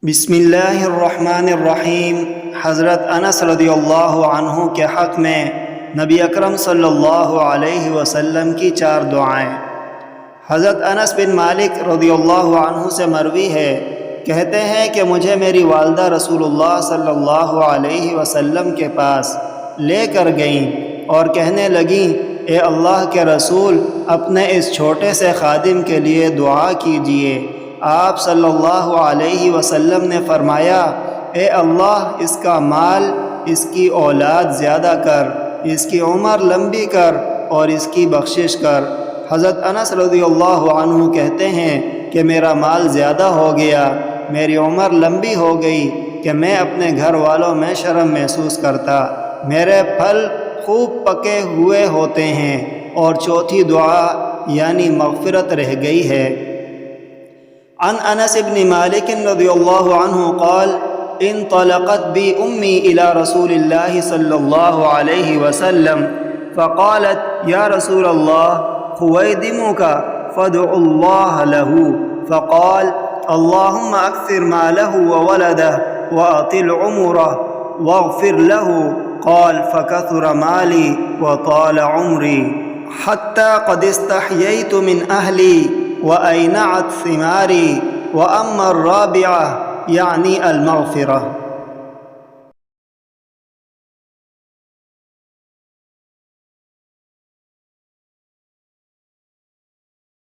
بسم اللہ الرحمن الرحیم۔ حضرت انس رضی اللہ عنہ کے حق میں نبی اکرم صلی اللہ علیہ وسلم کی 4 دعائیں۔ حضرت انس بن مالک رضی اللہ عنہ سے مروی ہے، کہتے ہیں کہ مجھے میری والدہ رسول اللہ صلی اللہ علیہ وسلم کے پاس لے کر گئیں اور کہنے لگیں، اے اللہ کے رسول، اپنے اس چھوٹے سے خادم کے لیے دعا کیجئے۔ آپ صلی اللہ علیہ وسلم نے فرمایا، اے اللہ، اس کا مال، اس کی اولاد زیادہ کر، اس کی عمر لمبی کر اور اس کی بخشش کر۔ حضرت انس رضی اللہ عنہ کہتے ہیں کہ میرا مال زیادہ ہو گیا، میری عمر لمبی ہو گئی کہ میں اپنے گھر والوں میں شرم محسوس کرتا، میرے پھل خوب پکے ہوئے ہوتے ہیں، اور چوتھی دعا یعنی مغفرت رہ گئی ہے۔ عن انس بن مالک رضی اللہ عنہ قال انطلقت بی امی الى رسول اللہ صلی اللہ علیہ وسلم فقالت یا رسول اللہ خویدمک فادع اللہ له فقال اللهم اکثر ماله وولده واطل عمره واغفر له قال فكثر مالی وطال عمری حتى قد استحييت من اہلی وأينعت ثماري وأما الرابعة يعني المغفرة۔